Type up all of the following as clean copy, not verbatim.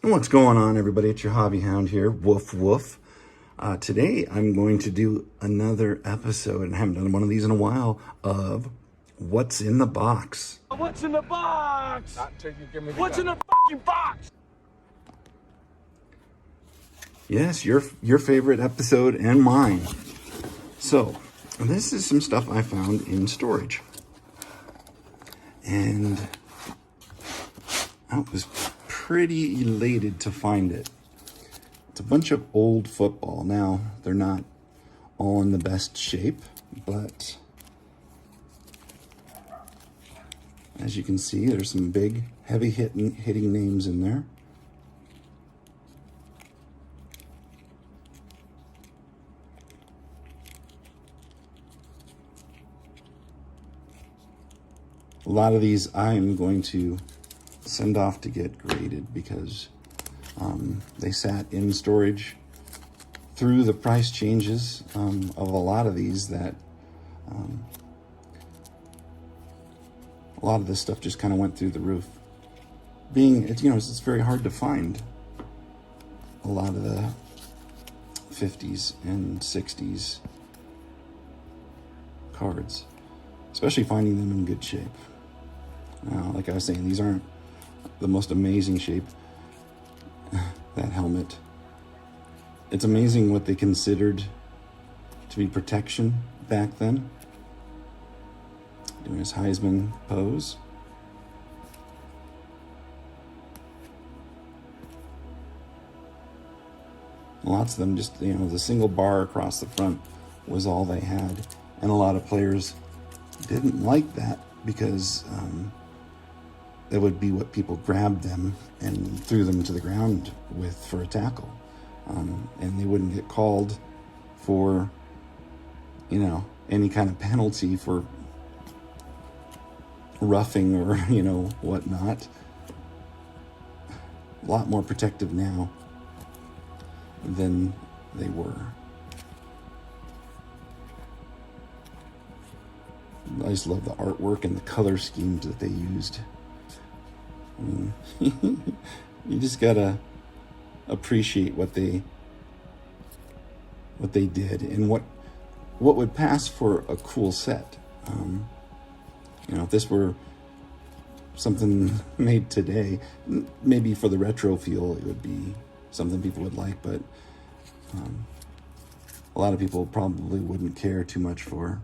What's going on, everybody? It's your hobby hound here. Woof woof. Today I'm going to do another episode, and I haven't done one of these in a while, of What's in the Box. What's in the box? Not until you give me the What's gun. In the fucking box? Yes, your favorite episode and mine. So, this is some stuff I found in storage. And I was pretty elated to find it. It's a bunch of old football. Now, they're not all in the best shape, but as you can see, there's some big, heavy hitting names in there. A lot of these I'm going to send off to get graded because they sat in storage through the price changes of a lot of these that a lot of this stuff just kind of went through the roof. It's very hard to find a lot of the 50s and 60s cards, especially finding them in good shape. Now, like I was saying, these aren't the most amazing shape. That helmet. It's amazing what they considered to be protection back then. Doing his Heisman pose. Lots of them just, the single bar across the front was all they had. And a lot of players didn't like that because that would be what people grabbed them and threw them to the ground with for a tackle. And they wouldn't get called for, any kind of penalty for roughing or, whatnot. A lot more protective now than they were. I just love the artwork and the color schemes that they used. You just gotta appreciate what they did and what would pass for a cool set. If this were something made today, maybe for the retro feel, it would be something people would like, but a lot of people probably wouldn't care too much for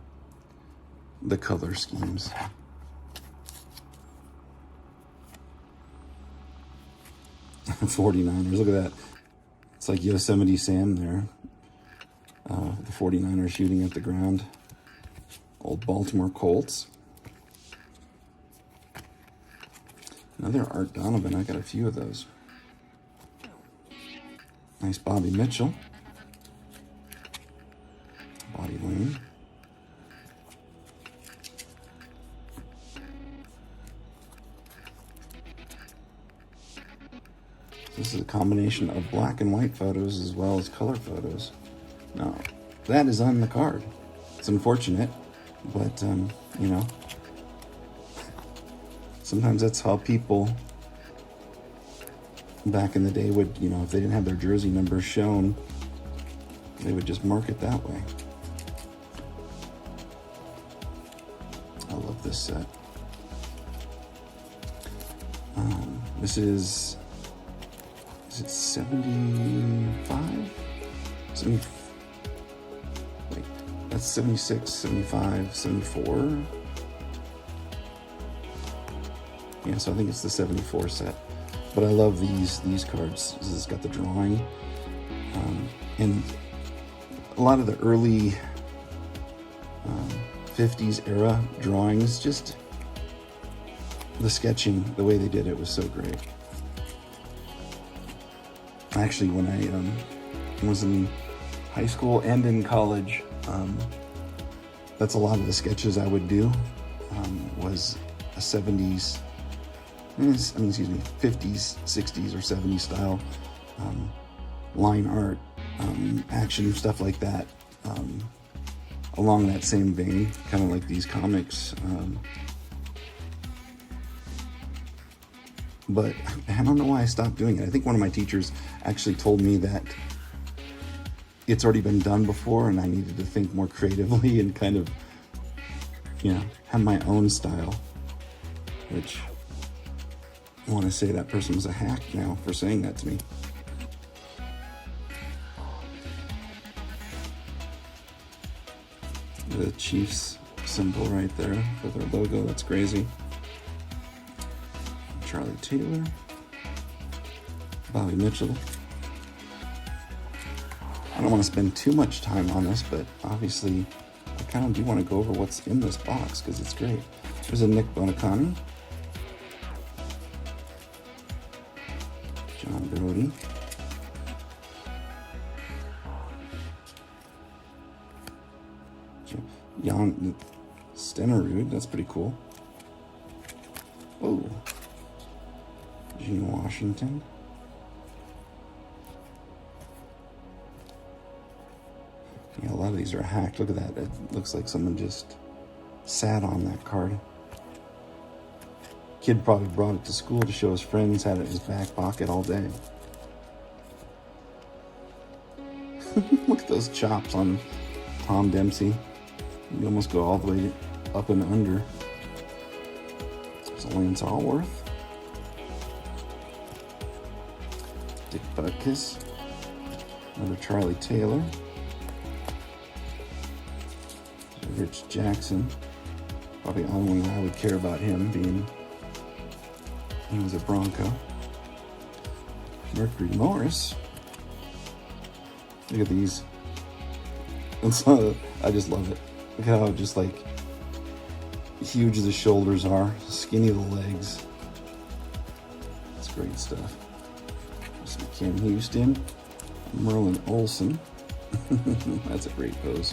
the color schemes. '49ers, look at that. It's like Yosemite Sam there. The '49ers shooting at the ground. Old Baltimore Colts. Another Art Donovan, I got a few of those. Nice Bobby Mitchell. Body Lane. This is a combination of black and white photos as well as color photos. Now, that is on the card. It's unfortunate, but, sometimes that's how people back in the day would, if they didn't have their jersey numbers shown, they would just mark it that way. I love this set. This is it 75? Wait, that's 76, 75, 74. Yeah, so I think it's the 74 set. But I love these cards. This has got the drawing. And a lot of the early 50s era drawings, just the sketching, the way they did it was so great. Actually, when I was in high school and in college, that's a lot of the sketches I would do, was a 50s, 60s or 70s style line art, action, stuff like that, along that same vein, kind of like these comics. but I don't know why I stopped doing it. I think one of my teachers actually told me that it's already been done before and I needed to think more creatively and kind of, have my own style, which I want to say that person was a hack now for saying that to me. The Chiefs symbol right there for their logo, that's crazy. Charlie Taylor, Bobby Mitchell. I don't want to spend too much time on this, but obviously I kind of do want to go over what's in this box because it's great. There's a Nick Bonacani, John Brody, Jan Stenerud, that's pretty cool. Oh, Gene Washington. Yeah, a lot of these are hacked. Look at that. It looks like someone just sat on that card. Kid probably brought it to school to show his friends, had it in his back pocket all day. Look at those chops on Tom Dempsey. You almost go all the way up and under. There's Lance Allworth. Dick Butkus. Another Charlie Taylor. Rich Jackson. Probably the only one I would care about him being he was a Bronco. Mercury Morris. Look at these. I just love it. Look at how just like huge the shoulders are, skinny the legs. It's great stuff. Some Ken Houston, Merlin Olsen. That's a great pose.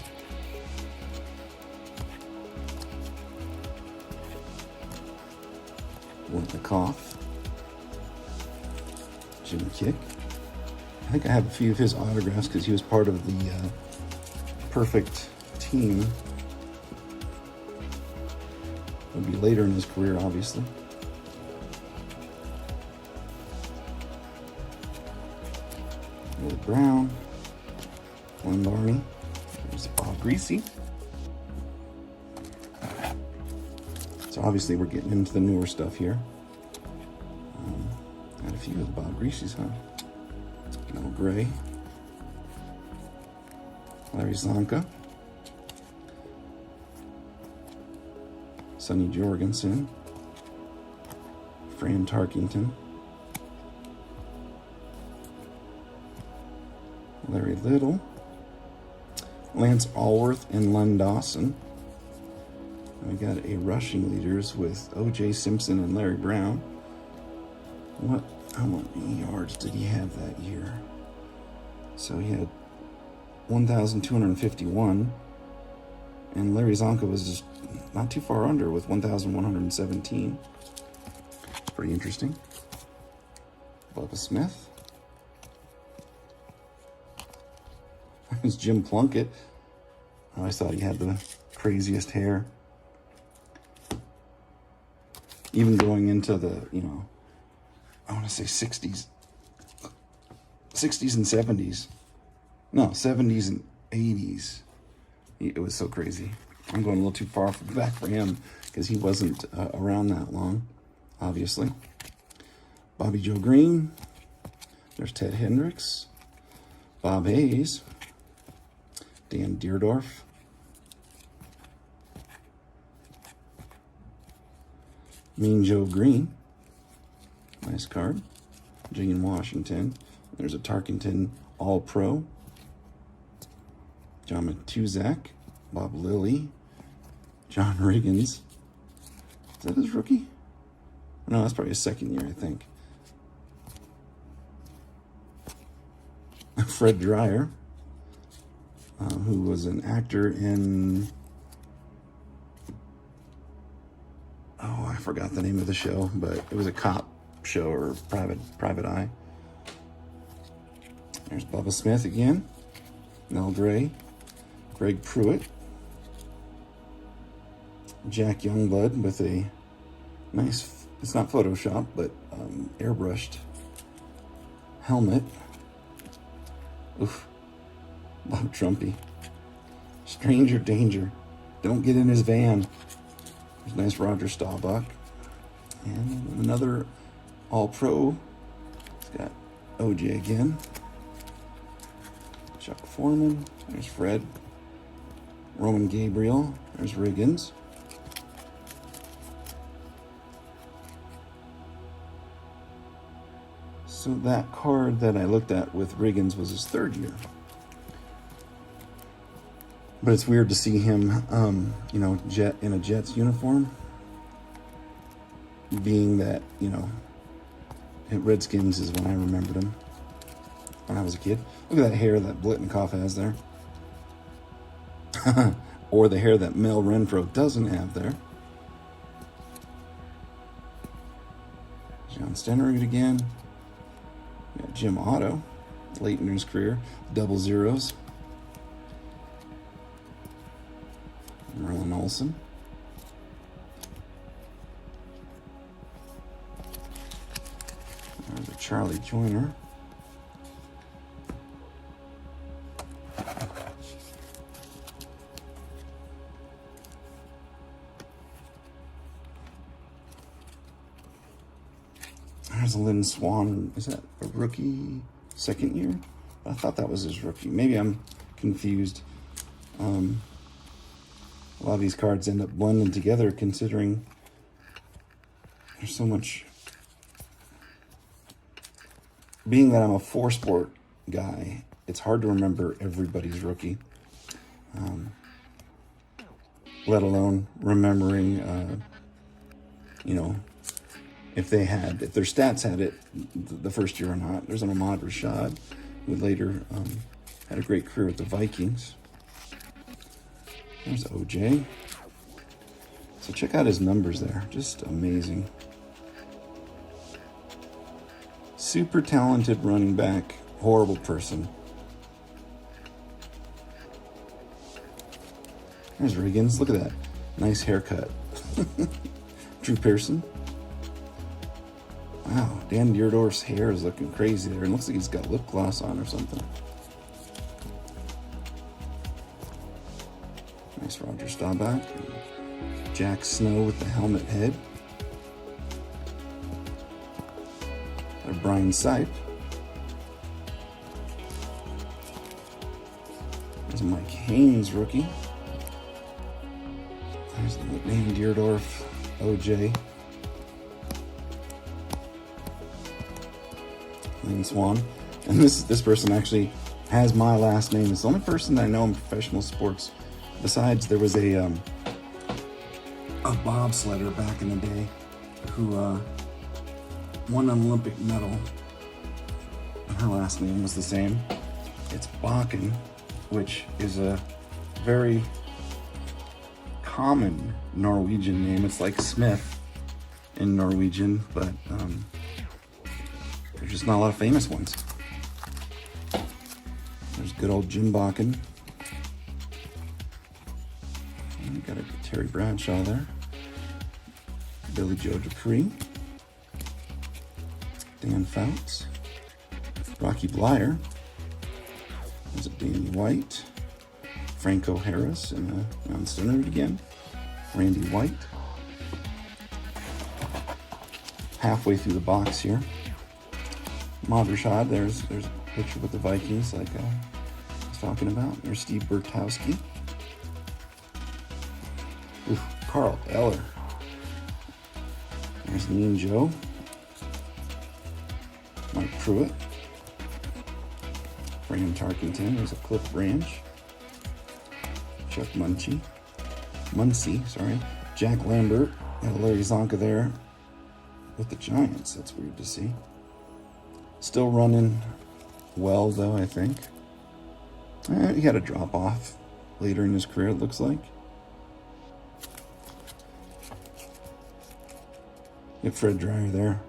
Cough. Jim Kick. I think I have a few of his autographs because he was part of the perfect team. It'll be later in his career, obviously. Willie Brown. Glenn Barney. There's Bob Greasy. So obviously we're getting into the newer stuff here. Got a few of the Bob Greasy's, huh? Mel Gray. Larry Zonka. Sonny Jorgensen. Fran Tarkington. Larry Little. Lance Allworth and Len Dawson. We got a rushing leaders with O.J. Simpson and Larry Brown. How many yards did he have that year? So he had 1,251, and Larry Zonka was just not too far under with 1,117. It's pretty interesting. Bubba Smith. There's Jim Plunkett. I always thought he had the craziest hair. Even going into the, I want to say 60s and 70s. No, 70s and 80s. It was so crazy. I'm going a little too far back for him because he wasn't around that long, obviously. Bobby Joe Green. There's Ted Hendricks. Bob Hayes. Dan Deerdorf. Mean Joe Green. Nice card. Gene Washington. There's a Tarkington All-Pro. John Matuzak. Bob Lilly. John Riggins. Is that his rookie? No, that's probably his second year, I think. Fred Dreyer, who was an actor in... Oh, I forgot the name of the show, but it was a cop show or Private Eye. There's Bubba Smith again. Mel Gray. Greg Pruitt. Jack Youngblood with a nice It's not Photoshop, but airbrushed helmet. Oof. Bob Trumpy. Stranger danger. Don't get in his van. There's nice Roger Staubach. And another All-Pro. It's got OJ again. Chuck Foreman. There's Fred. Roman Gabriel. There's Riggins. So that card that I looked at with Riggins was his third year. But it's weird to see him, in a Jets uniform. Being that, Redskins is when I remembered him. When I was a kid. Look at that hair that Blitnikoff has there. Or the hair that Mel Renfro doesn't have there. John Stenrud again. We got Jim Otto, late in his career, double zeros. Merlin Olsen. There's a Charlie Joyner. There's a Lynn Swan. Is that a rookie second year? I thought that was his rookie. Maybe I'm confused. A lot of these cards end up blending together considering there's so much. Being that I'm a four-sport guy, it's hard to remember everybody's rookie. Let alone remembering, if their stats had it the first year or not. There's an Ahmad Rashad, who later had a great career with the Vikings. There's OJ. So check out his numbers there. Just amazing. Super talented running back. Horrible person. There's Riggins. Look at that. Nice haircut. Drew Pearson. Wow, Dan Dierdorf's hair is looking crazy there. It looks like he's got lip gloss on or something. Nice Roger Staubach. Jack Snow with the helmet head. There's Brian Sipe. There's Mike Haynes, rookie. There's the Dan Dierdorf, OJ. Lynn Swan. And this person actually has my last name. It's the only person I know in professional sports. Besides, there was a bobsledder back in the day who won an Olympic medal. Her last name was the same. It's Bakken, which is a very common Norwegian name. It's like Smith in Norwegian, but there's just not a lot of famous ones. There's good old Jim Bakken. And we got a Terry Bradshaw there. Billy Joe Dupree. Dan Fouts. Rocky Blyer. There's a Danny White. Franco Harris and a John Stenrud again. Randy White. Halfway through the box here. Ahmad Rashad, there's a picture with the Vikings like I was talking about. There's Steve Bertowski. Ooh, Carl Eller. There's Mean Joe. Mike Pruitt. Graham Tarkington. There's a Cliff Branch. Chuck Muncie. Jack Lambert. Got Larry Zonka there with the Giants. That's weird to see. Still running well, though, I think. He had a drop-off later in his career, it looks like. Get Fred Dreyer there.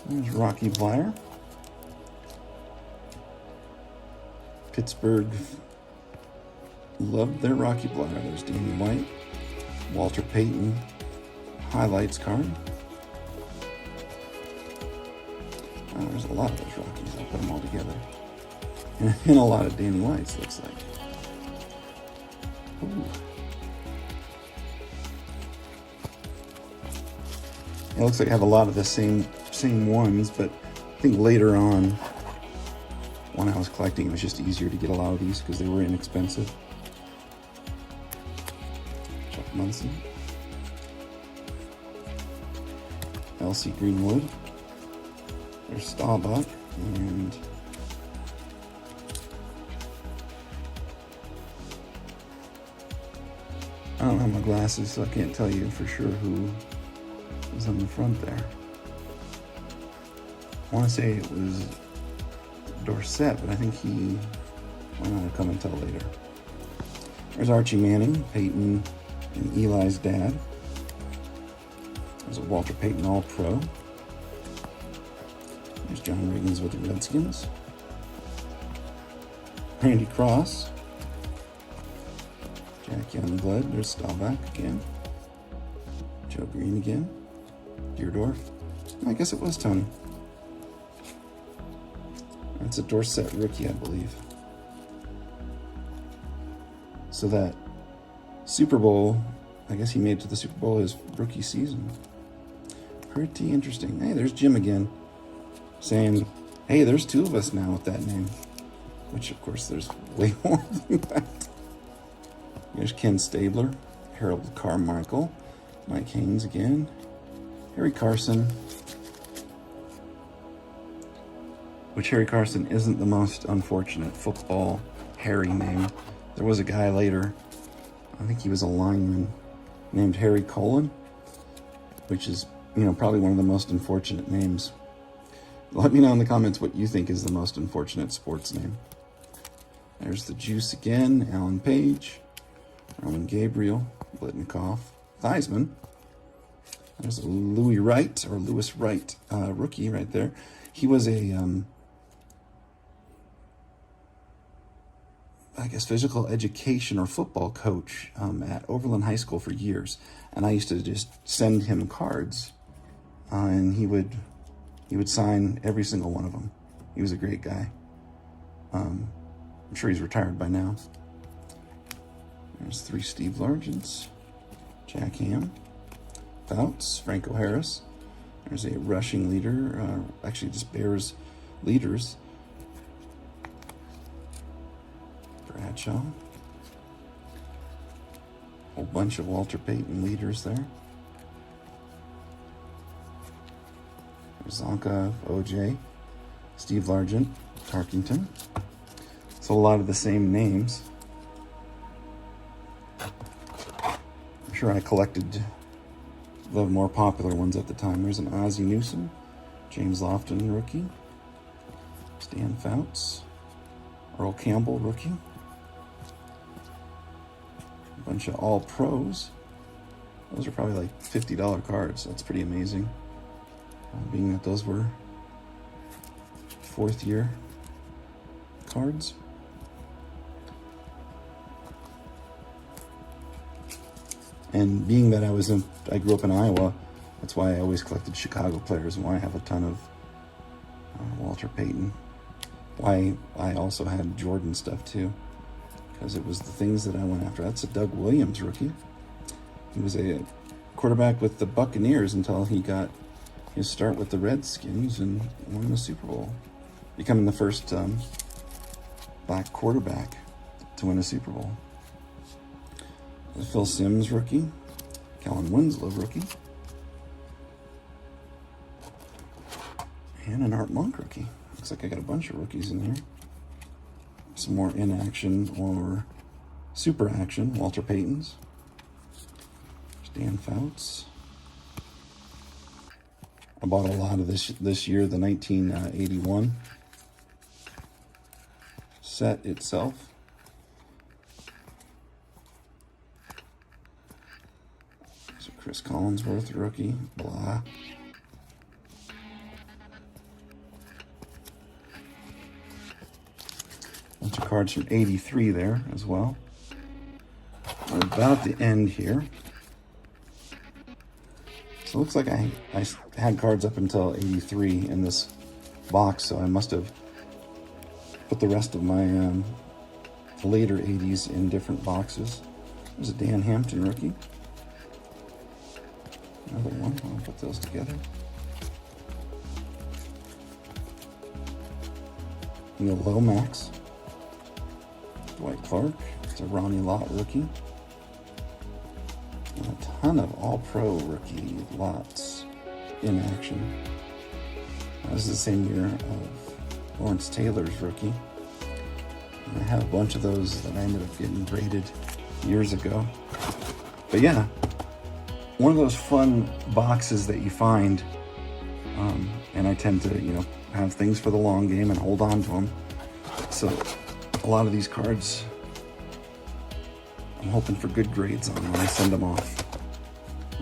There's Rocky Blyer. Pittsburgh loved their Rocky Blyer. There's Danny White. Walter Payton highlights card. Oh, there's a lot of those Rockies. I'll put them all together. And a lot of Danny Whites, looks like. Ooh. It looks like I have a lot of the same ones, but I think later on, when I was collecting, it was just easier to get a lot of these because they were inexpensive. Chuck Munson. L.C. Greenwood. There's Staubach, and I don't have my glasses, so I can't tell you for sure who is on the front there. I want to say it was Dorsett, but I think he, well, I'll come and tell later. There's Archie Manning, Peyton, and Eli's dad. There's a Walter Payton All-Pro. There's John Riggins with the Redskins. Randy Cross. Jack Youngblood. There's Staubach again. Joe Green again. Deerdorf. I guess it was Tony. That's a Dorsett rookie, I believe. So that Super Bowl, I guess he made it to the Super Bowl his rookie season. Pretty interesting. Hey, there's Jim again, saying, hey, there's two of us now with that name. Which, of course, there's way more than that. There's Ken Stabler, Harold Carmichael, Mike Haynes again, Harry Carson, which Harry Carson isn't the most unfortunate football Harry name. There was a guy later, I think he was a lineman, named Harry Colon, which is, probably one of the most unfortunate names. Let me know in the comments what you think is the most unfortunate sports name. There's the Juice again, Alan Page, Roman Gabriel, Blitnikoff, Theismann. There's a Louis Wright, rookie right there. He was a, physical education or football coach at Overland High School for years. And I used to just send him cards, and he would sign every single one of them. He was a great guy. I'm sure he's retired by now. There's 3 Steve Largents, Jack Ham, Fouts, Franco Harris. There's a rushing leader, just Bears leaders. Bradshaw. A whole bunch of Walter Payton leaders there. There's Zonka, OJ, Steve Largent, Tarkington. So a lot of the same names. I'm sure I collected the more popular ones at the time. There's an Ozzie Newsome, James Lofton, rookie. Stan Fouts, Earl Campbell, rookie. A bunch of all pros. Those are probably like $50 cards. That's pretty amazing. Being that those were 4th year cards. And being that I grew up in Iowa, that's why I always collected Chicago players, and why I have a ton of Walter Payton. Why I also had Jordan stuff too, because it was the things that I went after. That's a Doug Williams rookie. He was a quarterback with the Buccaneers until he got his start with the Redskins and won the Super Bowl, becoming the first black quarterback to win a Super Bowl. Phil Simms rookie, Kellen Winslow rookie, and an Art Monk rookie. Looks like I got a bunch of rookies in here. Some more in action or super action, Walter Payton's. Stan Fouts. I bought a lot of this year, the 1981 set itself. So Chris Collinsworth, rookie, blah. Bunch of cards from '83 there as well. We're about at the end here. It looks like I had cards up until 83 in this box, so I must have put the rest of my later 80s in different boxes. There's a Dan Hampton rookie. Another one. I'll put those together. Neil Lomax. Dwight Clark. It's a Ronnie Lott rookie. And a ton of all-pro rookie lots in action. This is the same year of Lawrence Taylor's rookie. And I have a bunch of those that I ended up getting graded years ago. But yeah, one of those fun boxes that you find, and I tend to, you know, have things for the long game and hold on to them. So a lot of these cards, I'm hoping for good grades on when I send them off.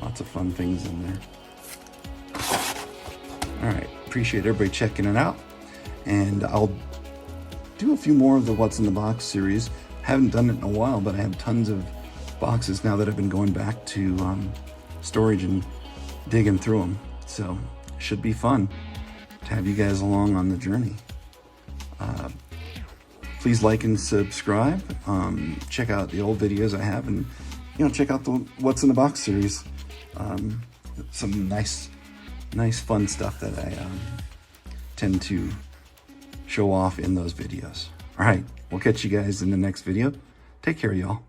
Lots of fun things in there. All right, appreciate everybody checking it out. And I'll do a few more of the What's in the Box series. Haven't done it in a while, but I have tons of boxes now that I've been going back to storage and digging through them. So should be fun to have you guys along on the journey. Please like and subscribe. Check out the old videos I have, and you know, check out the What's in the Box series. Some nice fun stuff that I tend to show off in those videos. All right, we'll catch you guys in the next video. Take care, y'all.